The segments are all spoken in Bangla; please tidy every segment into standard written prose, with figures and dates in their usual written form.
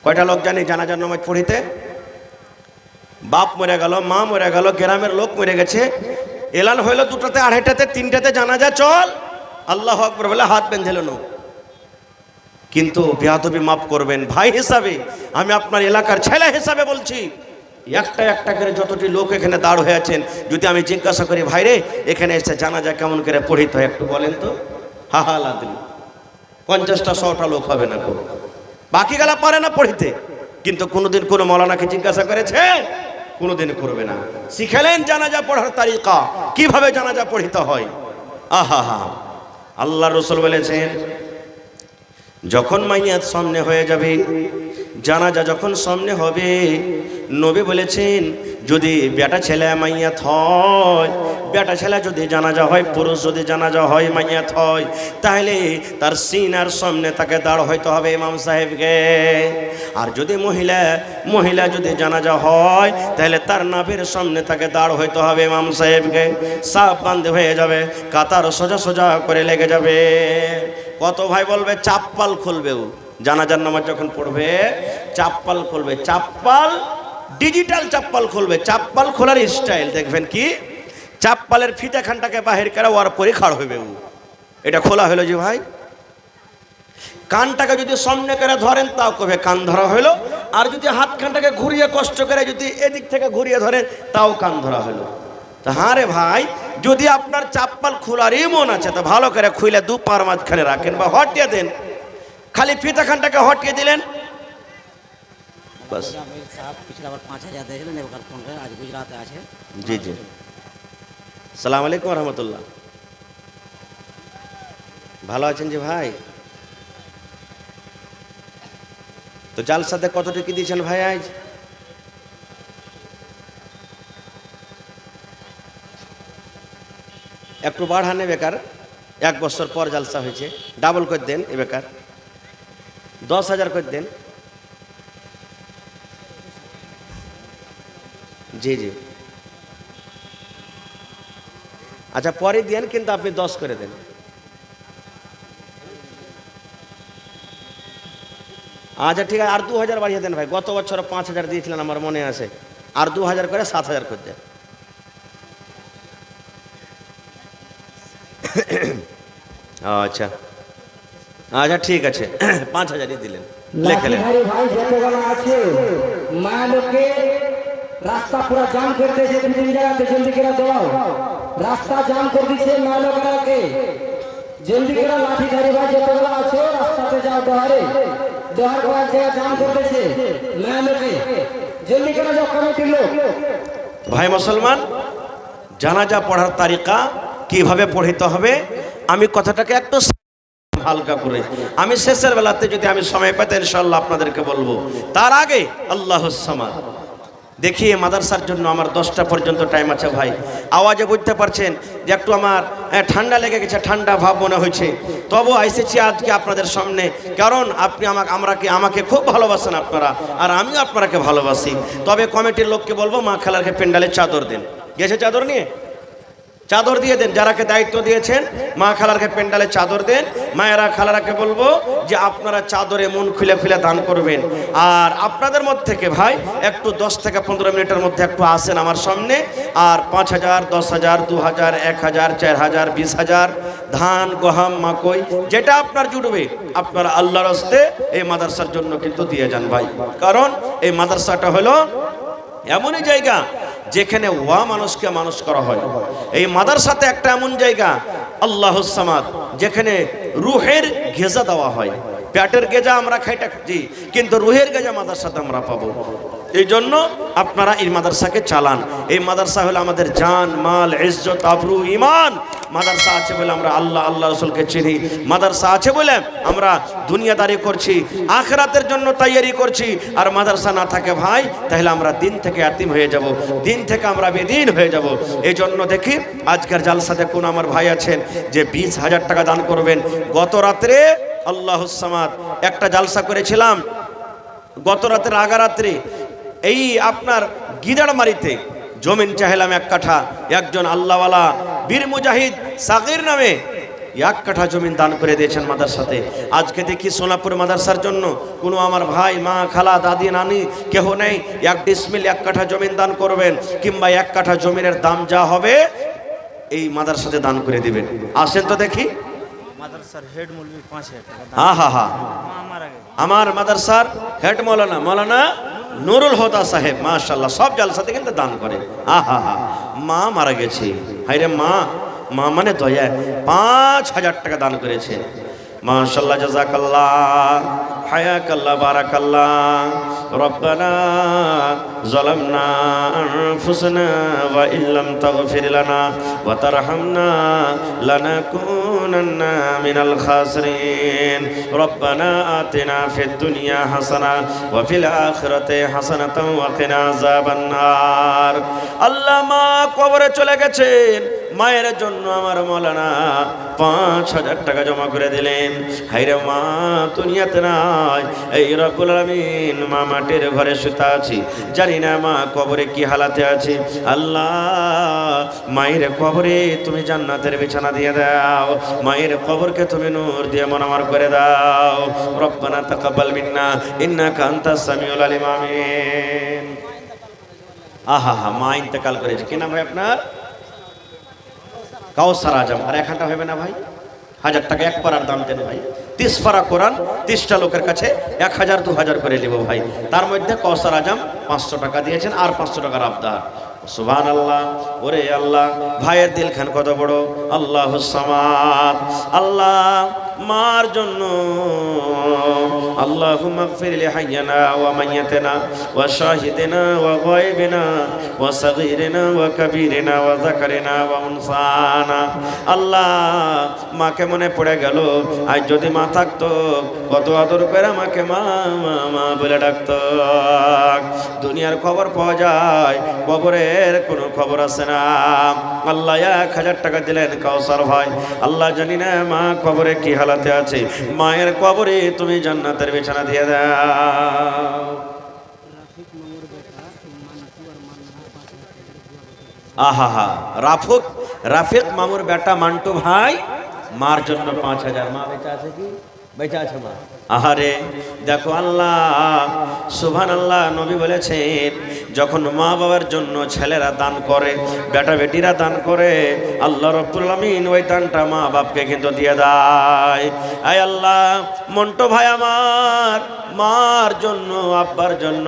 কয়টা লোক জানি জানাজার নামাজ পড়িতে? বাপ মরে গেল, মা মরে গেল, গ্রামের লোক মরে গেছে, এলান হইলো 2টাতে, 2:30টাতে, 3টাতে জানাজা, চল আল্লাহ আকবার বলে হাত বেঁধে নো। কিন্তু বেয়াদবি মাফ করবেন, ভাই হিসাবে আমি আপনার এলাকার ছেলে হিসাবে বলছি, একটা একটা করে যতটি লোক এখানে দাঁড় হয়ে আছেন, যদি আমি জিজ্ঞাসা করি ভাই রে এখানে এসে জানাজা কেমন করে পড়িতে হয় একটু বলেন তো, হাহা লাদলি 50টা 100টা লোক হবে না, বাকি গেলা পারে না পড়িতে। কিন্তু কোনোদিন কোনো মৌলানাকে জিজ্ঞাসা করেছে? কোনোদিন করবে না। শিখালেন জানাজা পড়ার তারিকা, কিভাবে জানাজা পড়িতে হয়। আহা হা, আল্লাহ রসুল বলেছেন যখন মাইয়াত সামনে হয়ে যাবে, জানাজা যখন সামনে হবে, নবী বলেছেন যদি বেটা ছেলে মাইয়াত হয়, বেটা ছেলে যদি জানাজা হয়, পুরুষ যদি জানাজা হয় মাইয়াত হয়, তাহলে তার সিনার সামনে তাকে দাঁড় হইতে হবে ইমাম সাহেবকে। আর যদি মহিলা যদি জানাজা হয়, তাহলে তার নাভির সামনে তাকে দাঁড় হইতে হবে ইমাম সাহেবকে। সাপ বান্ধে হয়ে যাবে, কাতার সোজা সোজা করে লেগে যাবে। কত ভাই বলবে চাপ্পাল খুলবে, ও জানাজার নামাজ যখন পড়বে চাপ্পাল খুলবে, চাপ্পাল ডিজিটাল চাপ্পাল খুলবে। চাপ্পাল খোলার স্টাইল দেখবেন কি, চাপ্পালের ফিতাখানটাকে বাহির করে ওর পরে খাড় হইবে, ও এটা খোলা হইলো যে ভাই। কানটাকে যদি সামনে করে ধরেন তাও কবে কান ধরা হইলো, আর যদি হাতখানটাকে ঘুরিয়ে কষ্ট করে যদি এদিক থেকে ঘুরিয়ে ধরেন তাও কান ধরা হইলো। তা হ্যাঁ রে ভাই, যদি আপনার চাপ্পাল খোলারই মন আছে তো ভালো করে খুলে 2 পার মাঝখানে রাখেন বা হটিয়ে দেন, খালি ফিতাখানটাকে হটিয়ে দিলেন বাস। জি জি, সালাম আলাইকুম রহমতুল্লাহ। ভালো আছেন যে ভাই? তো জালসাতে কত টাকা দিয়েছেন ভাই আজ? একটু বাড়ানে বেকার, 1 বছর পর জালসা হয়েছে, ডাবল করে দেন এ বেকার, 10,000 করে দেন। জি জি, আচ্ছা পরে দেন, কিন্তু আপনি 10 করে দেন। আচ্ছা ঠিক আছে, আর 2,000 বাড়িয়ে দেন ভাই। গত বছর 5,000 দিয়েছিলেন আমার মনে আছে, আর 2,000 করে 7,000 করে দেন। আচ্ছা আচ্ছা ঠিক আছে, 5,000ই দিলেন, লেখে নেন। রাস্তা পুরো জাম করে দিয়েছে, 2-3 জায়গাতে জলদি করে দাও, রাস্তা জাম করে দিচ্ছে মালকরাকে। জলদি করে লাঠিধারী ভাই যতগুলো আছে রাস্তাতে যাও, দোহার কয়েক জায়গা জাম করতেছে মালকে, জলদি করে যাও কমিটির লোক। ভাই মুসলমান, জানাজা পড়ার তারিকা কিভাবে পড়িতে হবে আমি কথাটাকে একটু হালকা করে আমি শেষের বেলাতে যদি আমি সময় পাই ইনশাআল্লাহ আপনাদেরকে বলবো। তার আগে আল্লাহুস সামাদ দেখিয়ে মাদ্রাসার জন্য আমার 10টা পর্যন্ত টাইম আছে ভাই। আওয়াজে বুঝতে পারছেন যে একটু আমার ঠান্ডা লেগে গেছে, ঠান্ডা ভাব মনে হয়েছে, তবু এসেছি আজকে আপনাদের সামনে, কারণ আপনি আমাকে খুব ভালোবাসেন আপনারা, আর আমিও আপনারাকে ভালোবাসি। তবে কমিটির লোককে বলবো মা খালারকে পেন্ডালে চাদর দেন, গেছে চাদর নিয়ে, চাদর দিয়ে দেন। যারাকে দায়িত্ব দিয়েছেন মা খালারকে পেন্ডালে চাদর দেন। মায়েরা খালারাকে বলবো যে আপনারা চাদরে মন খুলে খুলে দান করবেন। আর আপনাদের মধ্যে থেকে ভাই একটু 10 থেকে 15 মিনিটের মধ্যে একটু আসেন আমার সামনে, আর 5,000, 10,000, 2,000, 1,000, 4,000, 20,000 ধান গহম মাকই যেটা আপনার জুটবে আপনারা আল্লাহর হস্তে এই মাদ্রাসার জন্য কিন্তু দিয়ে যান ভাই। কারণ এই মাদ্রাসাটা হলো এমনই জায়গা যেখানে ওয়া মানুষকে মানুষ করা হয়। এই মাদ্রাসাতে একটা এমন জায়গা আল্লাহুস সামাদ যেখানে রুহের গেজা দেওয়া হয়। পেটের গেজা আমরা খাইটা খাচ্ছি, কিন্তু রুহের গেজা মাদ্রাসাতে আমরা পাবো। এই জন্য আপনারা এই মাদ্রাসাকে চালান। এই মাদ্রাসা হলো আমাদের জান মাল ইজ্জত আবরু ঈমান। মাদ্রাসা আছে বলে আমরা আল্লাহ রাসূলকে চিনি, মাদ্রাসা আছে বলে আমরা দুনিয়াদারি করছি, আখিরাতের জন্য তৈয়ারি করছি। আর মাদ্রাসা না থাকে ভাই তাহলে আমরা দিন থেকে ইয়াতিম হয়ে যাব, দিন থেকে আমরা বেদিন হয়ে যাব। এই জন্য দেখি আজকের জালসাতে কোন আমার ভাই আছেন যে 20,000 টাকা দান করবেন। গত রাত্রে আল্লাহুস সামাদ একটা জালসা করেছিলাম, গত রাতের আগারাত্রি এই আপনার গিদাড়মারিতে জমিন চাইলাম 1 কাঠা। একজন আল্লাহওয়ালা বীর মুজাহিদ সাকির নামে এক কাঠা জমিন দান করে দিয়েছেন মাদ্রাসাতে। আজকে দেখি সোনাপুর মাদ্রাসার জন্য কোনো আমার ভাই, মা, খালা, দাদি, নানি কেহ নেই, 1 ডিসমিল 1 কাঠা জমিন দান করবেন, কিংবা 1 কাঠা জমিনের দাম যা হবে এই মাদ্রাসাতে দান করে দিবেন। আসেন তো দেখি। মাদ্রাসার হেড মৌলভী 5000 টাকা দাম। হা হা হা, আমার আগে আমার মাদ্রাসার হেড মৌলানা নুরুল হুদা সাহেব মাশাআল্লাহ সব জালসাতে কিন্তু দান করে। আহা হা, মা মারা গেছে, হায়রে মা, মা মানে দয়া, 5000 টাকা দান করেছে। মাশাআল্লাহ, জাযাকাল্লাহ, হায়াকাল্লাহ, বারাকাল্লাহ। রব্বানা যালামনা আনফুসানা ওয়া ইল্লাম তাগফির লানা ওয়া তারহামনা লানাকুনান্না মিনাল খাসিরিন। রব্বানা আতিনা ফিদ দুনিয়া হাসানা ওয়া ফিল আখিরাতি হাসানাতাও ওয়া কিনা আযাবান নার। আল্লাহ, মা কবরে চলে গেছেন, মায়ের জন্য আমার মৌলানা 5000 টাকা জমা করে দিলেন। হায়রে মা দুনিয়াতে নাই, এই রব্বুল আলামিন, মা মাটির ঘরে শুতে আছি, জানি না মা কবরে কি হালাতে আছে। আল্লাহ, মায়ের কবরে তুমি জান্নাতের বিছানা দিয়ে দাও, মায়ের কবরকে তুমি নূর দিয়ে মনোমর করে দাও। রব্বানা তাকাব্বাল মিন্না ইন্নাকা আনতাস সামিউল আলিম। আমিন। আহা হা, মা ইন্তেকাল করেছে। কি নাম ভাই আপনার? কাউসার আজম। আর 1 ঘন্টা হবে না ভাই? 1000 টাকা 1 পারার দাম দেন ভাই। 30 পারা কোরআন 30টা লোকের কাছে 1000 2000 করে নেব ভাই। তার মধ্যে কাউসার আজম 500 টাকা দিয়েছেন, আর 500 টাকার আবদার। সুবহানাল্লাহ। ওরে আল্লাহ, ভাইয়ের দিলখান কত বড়। আল্লাহুস সামাদ। আল্লাহ, মার জন্য আল্লাহুম্মা গফির লি হাইয়িনা ওয়া মাইয়িতিনা ওয়া শাহিদিনা ওয়া গায়বিনা ওয়া সাগীরিনা ওয়া কাবীরিনা ওয়া যাকারিনা ওয়া উনসানা। আল্লাহ, মাকে মনে পড়ে গেল, আজ যদি মা থাকতো কত আদর করে আমাকে মা মা মা বলে ডাকতো। দুনিয়ার খবর পাওয়া যায়, কবরের কোনো খবর আছে না। আল্লাহ 1000 টাকা দিলেন কাউসার ভাই। আল্লাহ, জানি না মা কবরে কি হালাতে আছে, মায়ের কবরে তুমি জান্নাতের বিছানা দিয়ে দাও। আহা হা, রাফিক মামুর বেটা মান্টু ভাই মার জন্য 5000। মা বেঁচে আছে কি? বেঁচে আছে মা। আহারে দেখো আল্লাহ, সুবহানাল্লাহ। নবী বলেছেন, যখন মা বাবার জন্য ছেলেরা দান করে, বেটা বেটিরা দান করে, আল্লাহ রাব্বুল আলামিন ওই দানটা মা বাপকে কিন্তু দিয়ে দেয়। আয় আল্লাহ, মন্টু ভাই আমার মার জন্য, আব্বার জন্য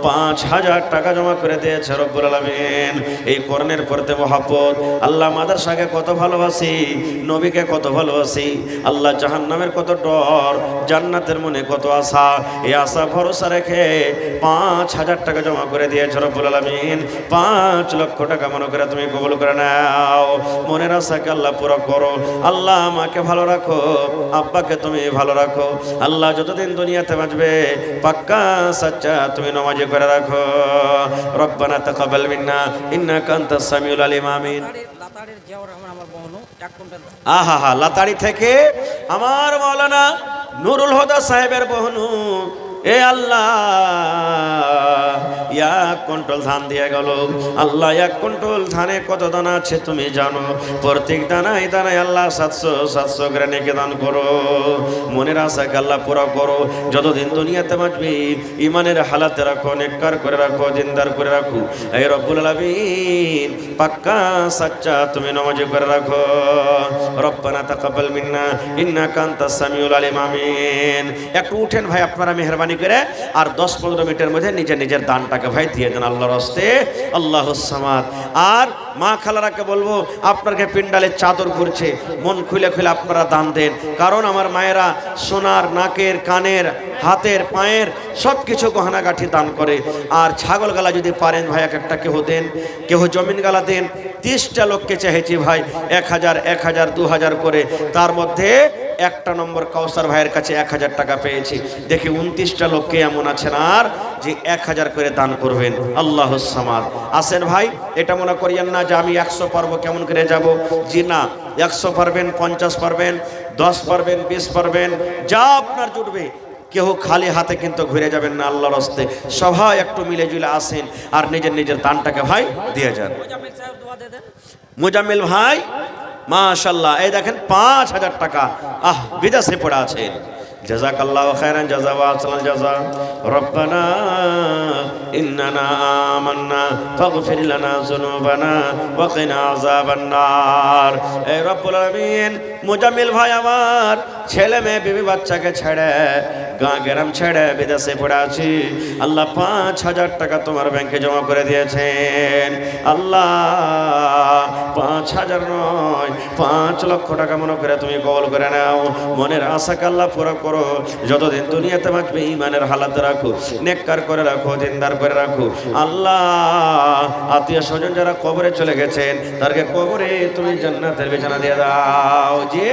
5000 টাকা জমা করে দিয়েছে রব্বুল আলামিন। এই কোরআনের পড়তে মহব্বত। আল্লাহ, মাদ্রাসাকে কত ভালোবাসি, নবীকে কত ভালোবাসি। আল্লাহ, জাহান্নামের কত ডর, জান্নাতের মনে কত আশা। এই আশা ভরসা রেখে 5000 টাকা জমা করে দিয়েছে রব্বুল আলামিন। 5 লক্ষ টাকা মনে করে তুমি কবুল করে নাও। মনের আশাকে আল্লাহ পুরো করো। আল্লাহ, আমাকে ভালো রাখো, আব্বাকে তুমি ভালো রাখো। আল্লাহ, যতদিন দুনিয়াতে বাঁচবে পাক্কা সাচ্চা তুমি নামাজি করে রাখো। রব্বানা তাকাব্বাল মিন্না ইন্নাকা আনতাস সামিউল আলিম। আমিন। লাতাড়ির জিয়াউর রহমান আমার বহনু 1 কুইন্টাল। আহা হা, লাতাড়ি থেকে আমার মাওলানা নুরুল হুদা সাহেবের বহনু, এ আল্লাহ 1 কুইন্টাল ধান দিয়ে গেল। আল্লাহ, 1 কুইন্টাল ধানে কত দানা আছে তুমি জানো। প্রত্যেক দানায় দানায় আল্লাহ 700 করে নেকে দান করো। মনের আশাকে আল্লাহ পুরো করো। যতদিন দুনিয়াতে বাঁচবি ইমানের হালাতে রাখো, নেককার করে রাখো, দিনদার করে রাখো। এই রব্বুল আলামিন পাক্কা সাচ্চা তুমি নামাজি করে রাখো। রব্বানা তাকাব্বাল মিন্না ইন্নাকা আনতাস সামিউল আলিম। আমিন। একটু উঠেন ভাই আপনারা মেহরবানি করে, আর 10-15 মিনিটের মধ্যে নিজের নিজের দানটাকে ভাই দিয়ে দেন আল্লাহর হস্তে। আল্লাহুস সামাদ। আর মা খালারাকে বলবো, আপনাকে পিন্ডালে চাদর করছে, মন খুলে খুলে আপনারা দান দেন। কারণ আমার মায়েরা সোনার, নাকের, কানের, হাতের, পায়ের সব কিছু গহনাগাঠি দান করে। আর ছাগল গালা যদি পারেন ভাই একটা কেহ দেন, কেহ জমিন গালা দেন। 30টা লোককে চেয়েছি ভাই 1000 1000 2000 করে। তার মধ্যে 1 নম্বর কাউসার ভাইয়ের কাছে 1000 টাকা পেয়েছি। দেখি 29টা লোককে এমন আছেন আর যে 1000 করে দান করবেন। আল্লাহুস সামাদ। আসেন ভাই, এটা মনে করিয়েন না যে আমি 100 পারবো কেমন করে যাব। জি না, 100 পারবেন, 50 পারবেন, 10 পারবেন, 20 পারবেন, যা আপনার জুটবে। কেউ খালি হাতে কিন্তু ঘুরে যাবেন না আল্লাহর হস্তে। সবাই একটু মিলে জুলে আসেন আর নিজের নিজের দানটাকে ভাই দিয়ে যান। মুজাম্মিল ভাই মাশাআল্লাহ, এই দেখেন 5,000 টাকা বিদেশে পড়ে আছেন। জাযাকাল্লাহু খায়রান জাযা ওয়া আহসানাল জাযা। রব্বানা ইন্নানা আমান্না ফাগফির লানা যুনুবানা ওয়া কিনা আযাবান নার। এই রব্বুল আলামিন, মুজাম্মিল ভাই আমার ছেলে মেয়ে বিবি বাচ্চাকে ছেড়ে গাঁ গ্রাম ছেড়ে বিদেশে পড়ে আছি। আল্লাহ 5,000 টাকা তোমার ব্যাংকে জমা করে দিয়েছেন। আল্লাহ 5,000 নয়, 5 লক্ষ টাকা মনে করে তুমি কবুল করে নাও। মনের আশাকে আল্লাহ পুরো করো। যতদিন দুনিয়াতে বাঁচবে ঈমানের হালাতে রাখো, নেককার করে রাখো, দিনদার করে রাখো। আল্লাহ আত্মীয় স্বজন যারা কবরে চলে গেছেন তাদেরকে কবরে তুমি জান্নাতের বিছানা দিয়ে দাও। যে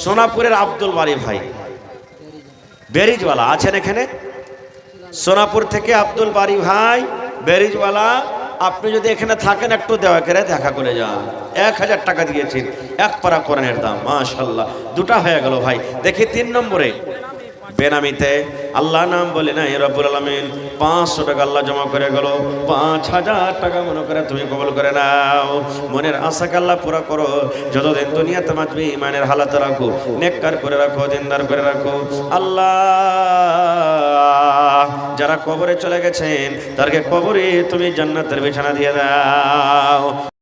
সোনাপুরের আব্দুল বারী ভাই বেরিজওয়ালা আছেন এখানে, সোনাপুর থেকে আব্দুল বারী ভাই বেরিজওয়ালা, আপনি যদি এখানে থাকেন একটু দেওয়া করে দেখা করে যান। 1,000 টাকা দিয়েছেন, এক পারা কোরআনের দাম। মাশাআল্লাহ, দুটা হয়ে গেল ভাই। দেখি 3 নম্বরে বেনামিতে আল্লাহ নাম বলে না রব্বুল আলামিন 500 টাকা আল্লাহ জমা করে গেল। 5,000 টাকা মনে করে তুমি কবুল করে নাও। মনের আশাকে আল্লাহ পুরো করো। যতদিন দুনিয়াতে বাঁচবে ঈমানের হালাতে রাখো, নেককার করে রাখো, দিনদার করে রাখো। আল্লাহ যারা কবরে চলে গেছেন তাদেরকে কবরে তুমি জান্নাতের বিছানা দিয়ে দাও।